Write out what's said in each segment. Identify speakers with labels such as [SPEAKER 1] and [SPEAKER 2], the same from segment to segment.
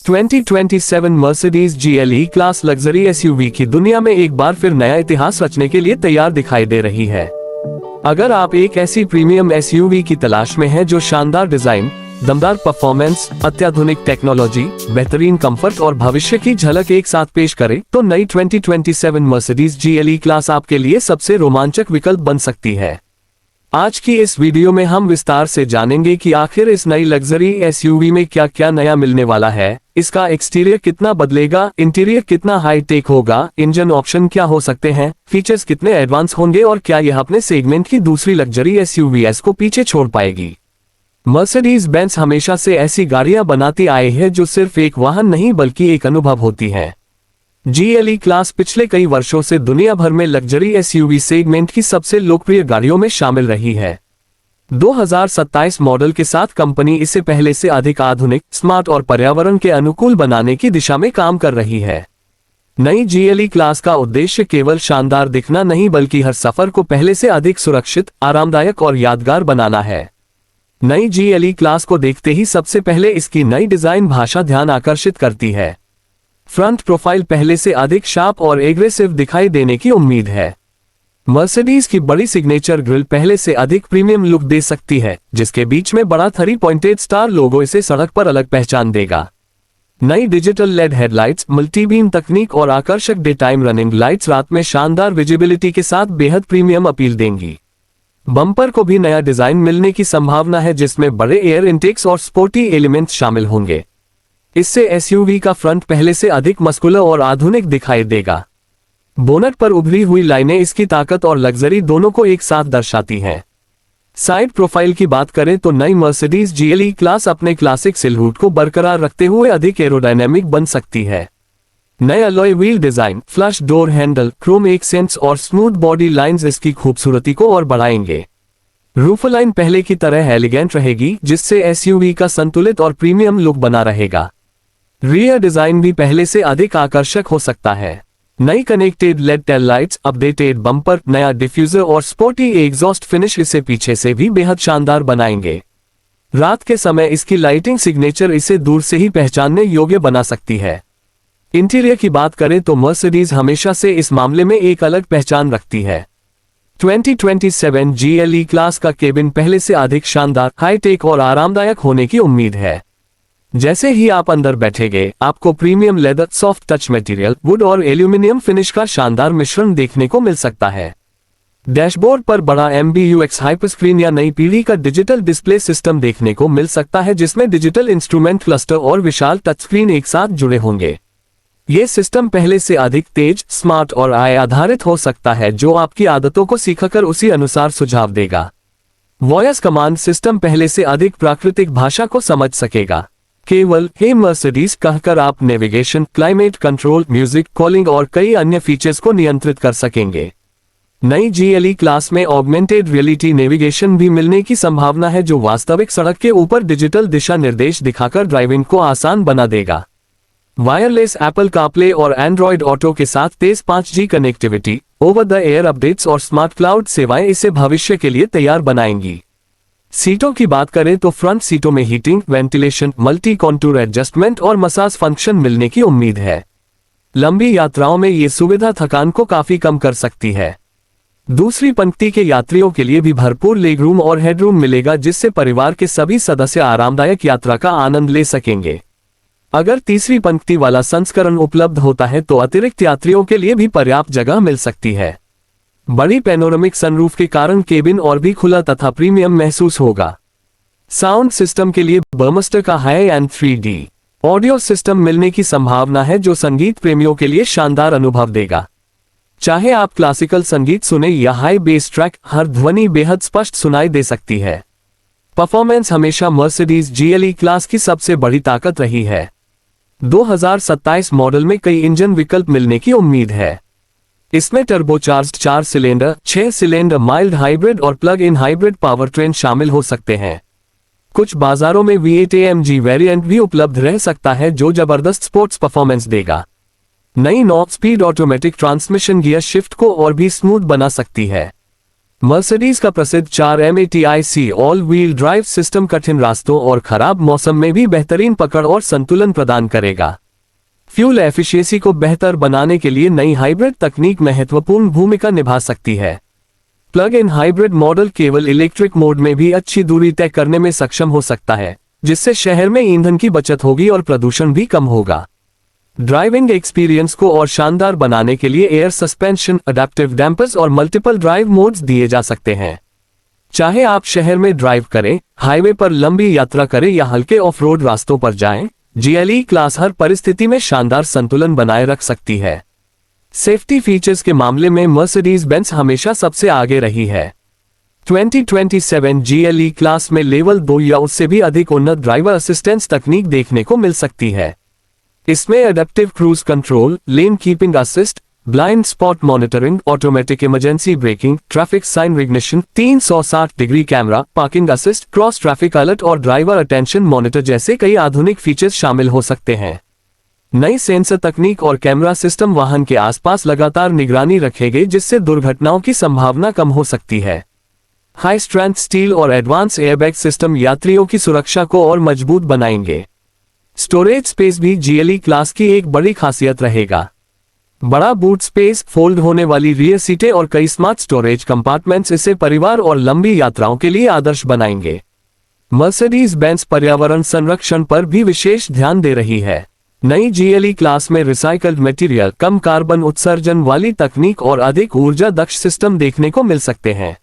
[SPEAKER 1] 2027 Mercedes GLE class luxury SUV की दुनिया में एक बार फिर नया इतिहास रचने के लिए तैयार दिखाई दे रही है। अगर आप एक ऐसी प्रीमियम SUV की तलाश में हैं जो शानदार डिजाइन, दमदार परफॉर्मेंस, अत्याधुनिक टेक्नोलॉजी, बेहतरीन कंफर्ट और भविष्य की झलक एक साथ पेश करे, तो नई 2027 मर्सिडीज GLE क्लास आपके लिए सबसे रोमांचक विकल्प बन सकती है। आज की इस वीडियो में हम विस्तार से जानेंगे कि आखिर इस नई लग्जरी SUV में क्या क्या नया मिलने वाला है, इसका एक्सटीरियर कितना बदलेगा, इंटीरियर कितना हाई टेक होगा, इंजन ऑप्शन क्या हो सकते हैं, फीचर्स कितने एडवांस होंगे और क्या यह अपने सेगमेंट की दूसरी लग्जरी SUVs को पीछे छोड़ पाएगी। मर्सिडीज बेंज हमेशा से ऐसी गाड़ियां बनाती आई है जो सिर्फ एक वाहन नहीं बल्कि एक अनुभव होती है। GLE क्लास पिछले कई वर्षों से दुनिया भर में लग्जरी SUV सेगमेंट की सबसे लोकप्रिय गाड़ियों में शामिल रही है। 2027 मॉडल के साथ कंपनी इसे पहले से अधिक आधुनिक, स्मार्ट और पर्यावरण के अनुकूल बनाने की दिशा में काम कर रही है। नई GLE क्लास का उद्देश्य केवल शानदार दिखना नहीं बल्कि हर सफर को पहले से अधिक सुरक्षित, आरामदायक और यादगार बनाना है। नई GLE क्लास को देखते ही सबसे पहले इसकी नई डिजाइन भाषा ध्यान आकर्षित करती है। फ्रंट प्रोफाइल पहले से अधिक शार्प और एग्रेसिव दिखाई देने की उम्मीद है। मर्सिडीज की बड़ी सिग्नेचर ग्रिल पहले से अधिक प्रीमियम लुक दे सकती है, जिसके बीच में बड़ा 3 पॉइंटेड स्टार लोगो इसे सड़क पर अलग पहचान देगा। नई डिजिटल LED हेडलाइट्स, मल्टीबीम तकनीक और आकर्षक डे टाइम रनिंग लाइट्स रात में शानदार विजिबिलिटी के साथ बेहद प्रीमियम अपील देंगी। बम्पर को भी नया डिजाइन मिलने की संभावना है, जिसमें बड़े एयर इंटेक्स और स्पोर्टी एलिमेंट्स शामिल होंगे। इससे SUV का फ्रंट पहले से अधिक मस्कुलर और आधुनिक दिखाई देगा। बोनट पर उभरी हुई लाइनें इसकी ताकत और लग्जरी दोनों को एक साथ दर्शाती हैं। साइड प्रोफाइल की बात करें तो नई मर्सिडीज GLE क्लास अपने क्लासिक सिलहूट को बरकरार रखते हुए अधिक एरोडायनेमिक बन सकती है। नए alloy wheel design, flush door handle, Chrome accents और स्मूथ बॉडी लाइंस इसकी खूबसूरती को और बढ़ाएंगे। रूफलाइन पहले की तरह एलिगेंट रहेगी, जिससे SUV का संतुलित और प्रीमियम लुक बना रहेगा। रियर डिजाइन भी पहले से अधिक आकर्षक हो सकता है। नई connected LED tail lights, updated bumper, नया डिफ्यूजर और स्पोर्टी एग्जॉस्ट फिनिश इसे पीछे से भी बेहद शानदार बनाएंगे। रात के समय इसकी लाइटिंग सिग्नेचर इसे दूर से ही पहचानने योग्य बना सकती है। इंटीरियर की बात करें तो मर्सिडीज हमेशा से इस मामले में एक अलग पहचान रखती है। 2027 GLE क्लास का केबिन पहले से अधिक शानदार, हाईटेक और आरामदायक होने की उम्मीद है। जैसे ही आप अंदर बैठेंगे, आपको premium leather, soft touch material, would और एल्यूमिनियम फिनिश का शानदार मिश्रण देखने को मिल सकता है। डैशबोर्ड पर बड़ा MBUX हाइपरस्क्रीन या नई पीढ़ी का डिजिटल डिस्प्ले सिस्टम देखने को मिल सकता है, जिसमें डिजिटल इंस्ट्रूमेंट क्लस्टर और विशाल टच स्क्रीन एक साथ जुड़े होंगे। ये सिस्टम पहले से अधिक तेज, स्मार्ट और AI आधारित हो सकता है, जो आपकी आदतों को सीखकर उसी अनुसार सुझाव देगा। वॉयस कमांड सिस्टम पहले से अधिक प्राकृतिक भाषा को समझ सकेगा। केवल हे मर्सिडीज कहकर आप navigation, climate control, music, calling और कई अन्य फीचर्स को नियंत्रित कर सकेंगे। नई GLE क्लास में ऑगमेंटेड रियलिटी नेविगेशन भी मिलने की संभावना है, जो वास्तविक सड़क के ऊपर डिजिटल दिशा निर्देश दिखाकर ड्राइविंग को आसान बना देगा। वायरलेस एप्पल कारप्ले और एंड्रॉयड ऑटो के साथ तेज 5G connectivity, over the air updates और स्मार्ट क्लाउड सेवाएं इसे भविष्य के लिए तैयार बनाएंगी। सीटों की बात करें तो फ्रंट सीटों में heating, ventilation, multi contour adjustment और मसाज फंक्शन मिलने की उम्मीद है। लंबी यात्राओं में ये सुविधा थकान को काफी कम कर सकती है। दूसरी पंक्ति के यात्रियों के लिए भी भरपूर लेगरूम और हेडरूम मिलेगा, जिससे परिवार के सभी सदस्य आरामदायक यात्रा का आनंद ले सकेंगे। अगर तीसरी पंक्ति वाला संस्करण उपलब्ध होता है तो अतिरिक्त यात्रियों के लिए भी पर्याप्त जगह मिल सकती है। बड़ी पैनोरामिक सनरूफ के कारण केबिन और भी खुला तथा प्रीमियम महसूस होगा। साउंड सिस्टम के लिए बर्मस्टर का high and 3D audio system मिलने की संभावना है, जो संगीत प्रेमियों के लिए शानदार अनुभव देगा। चाहे आप क्लासिकल संगीत सुने या हाई बेस ट्रैक, हर ध्वनि बेहद स्पष्ट सुनाई दे सकती है। परफॉर्मेंस हमेशा मर्सिडीज GLE क्लास की सबसे बड़ी ताकत रही है। 2027 मॉडल में कई इंजन विकल्प मिलने की उम्मीद है। इसमें turbocharged 4 cylinder, 6 cylinder mild hybrid और प्लग इन हाइब्रिड पावरट्रेन शामिल हो सकते हैं। कुछ बाजारों में V8 AMG वेरिएंट भी उपलब्ध रह सकता है, जो जबरदस्त स्पोर्ट्स परफॉर्मेंस देगा। नई 9 speed automatic transmission gear shift को और भी स्मूथ बना सकती है। मर्सिडीज का प्रसिद्ध 4MATIC all wheel drive system कठिन रास्तों और खराब मौसम में भी बेहतरीन पकड़ और संतुलन प्रदान करेगा। फ्यूल एफिशिएंसी को बेहतर बनाने के लिए नई हाइब्रिड तकनीक महत्वपूर्ण भूमिका निभा सकती है। प्लग इन हाइब्रिड मॉडल केवल इलेक्ट्रिक मोड में भी अच्छी दूरी तय करने में सक्षम हो सकता है, जिससे शहर में ईंधन की बचत होगी और प्रदूषण भी कम होगा। ड्राइविंग एक्सपीरियंस को और शानदार बनाने के लिए एयर सस्पेंशन, अडैप्टिव डैम्पर्स और मल्टीपल ड्राइव मोड्स दिए जा सकते हैं। चाहे आप शहर में ड्राइव करें, हाईवे पर लंबी यात्रा करें या हल्के ऑफ रोड रास्तों पर जाएं, GLE क्लास हर परिस्थिति में शानदार संतुलन बनाए रख सकती है। सेफ्टी फीचर्स के मामले में मर्सिडीज बेंज हमेशा सबसे आगे रही है। 2027 GLE क्लास में लेवल 2 या उससे भी अधिक उन्नत ड्राइवर असिस्टेंस तकनीक देखने को मिल सकती है। इसमें adaptive cruise control, lane keeping assist, blind spot monitoring, automatic emergency braking, traffic sign recognition, 360 degree camera, parking assist, cross traffic alert और ड्राइवर अटेंशन मॉनिटर जैसे कई आधुनिक फीचर्स शामिल हो सकते हैं। नई सेंसर तकनीक और कैमरा सिस्टम वाहन के आसपास लगातार निगरानी रखेंगे, जिससे दुर्घटनाओं की संभावना कम हो सकती है। हाई स्ट्रेंथ स्टील और एडवांस एयरबैग सिस्टम यात्रियों की सुरक्षा को और मजबूत बनाएंगे। स्टोरेज स्पेस भी GLE क्लास की एक बड़ी खासियत रहेगा। बड़ा बूट स्पेस, फोल्ड होने वाली रियर सीटें और कई स्मार्ट स्टोरेज कंपार्टमेंट्स इसे परिवार और लंबी यात्राओं के लिए आदर्श बनाएंगे। मर्सिडीज बेंज पर्यावरण संरक्षण पर भी विशेष ध्यान दे रही है। नई GLE क्लास में रिसाइकल्ड मटेरियल, कम कार्बन उत्सर्जन वाली तकनीक और अधिक ऊर्जा दक्ष सिस्टम देखने को मिल सकते हैं।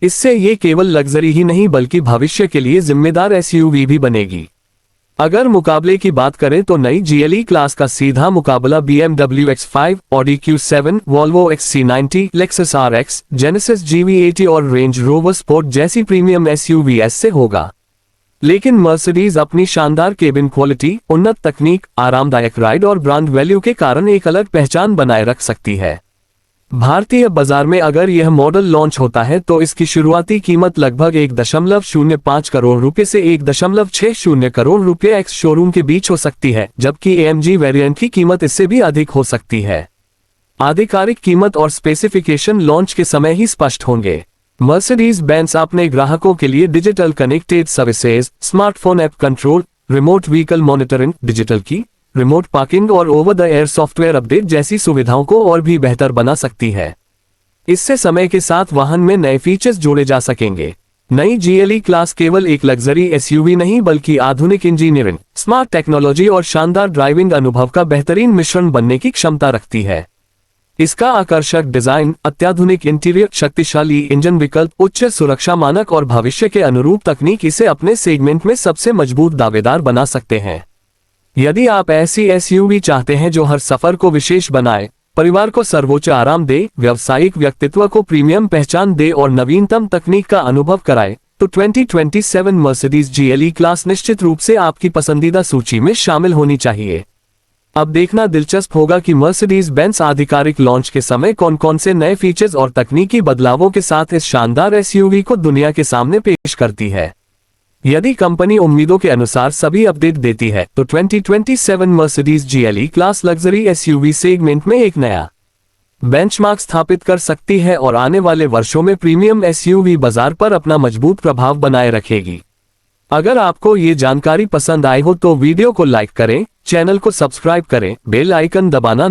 [SPEAKER 1] इससे ये केवल लग्जरी ही नहीं बल्कि भविष्य के लिए जिम्मेदार SUV भी बनेगी। अगर मुकाबले की बात करें तो नई GLE क्लास का सीधा मुकाबला BMW X5, Audi Q7, Volvo XC90, Lexus RX, Genesis GV80 और रेंज रोवर स्पोर्ट जैसी प्रीमियम SUVs से होगा। लेकिन मर्सिडीज अपनी शानदार केबिन क्वालिटी, उन्नत तकनीक, आरामदायक राइड और ब्रांड वैल्यू के कारण एक अलग पहचान बनाए रख सकती है। भारतीय बाजार में अगर यह मॉडल लॉन्च होता है तो इसकी शुरुआती कीमत लगभग 1.05 करोड़ रुपए से 1.60 करोड़ रुपए एक्स शोरूम के बीच हो सकती है, जबकि AMG वेरिएंट की कीमत इससे भी अधिक हो सकती है। आधिकारिक कीमत और स्पेसिफिकेशन लॉन्च के समय ही स्पष्ट होंगे। मर्सिडीज बेंज अपने ग्राहकों के लिए digital connected services, smartphone app control, remote vehicle monitoring, digital की, रिमोट पार्किंग और over the air software update जैसी सुविधाओं को और भी बेहतर बना सकती है। इससे समय के साथ वाहन में नए फीचर्स जोड़े जा सकेंगे। नई GLE क्लास केवल एक लग्जरी SUV नहीं बल्कि आधुनिक इंजीनियरिंग, स्मार्ट टेक्नोलॉजी और शानदार ड्राइविंग अनुभव का बेहतरीन मिश्रण बनने की क्षमता रखती है। इसका आकर्षक डिजाइन, अत्याधुनिक इंटीरियर, शक्तिशाली इंजन विकल्प, उच्च सुरक्षा मानक और भविष्य के अनुरूप तकनीक इसे अपने सेगमेंट में सबसे मजबूत दावेदार बना सकते हैं। यदि आप ऐसी SUV चाहते हैं जो हर सफर को विशेष बनाए, परिवार को सर्वोच्च आराम दे, व्यावसायिक व्यक्तित्व को प्रीमियम पहचान दे और नवीनतम तकनीक का अनुभव कराए, तो 2027 मर्सिडीज GLE क्लास निश्चित रूप से आपकी पसंदीदा सूची में शामिल होनी चाहिए। अब देखना दिलचस्प होगा कि मर्सिडीज बेंज आधिकारिक लॉन्च के समय कौन कौन से नए फीचर्स और तकनीकी बदलावों के साथ इस शानदार SUV को दुनिया के सामने पेश करती है। यदि कंपनी उम्मीदों के अनुसार सभी अपडेट देती है तो 2027 Mercedes GLE class luxury SUV segment में एक नया बेंचमार्क स्थापित कर सकती है और आने वाले वर्षों में प्रीमियम SUV बाजार पर अपना मजबूत प्रभाव बनाए रखेगी। अगर आपको ये जानकारी पसंद आई हो तो वीडियो को लाइक करें, चैनल को सब्सक्राइब करें, बेल आइकन दबाना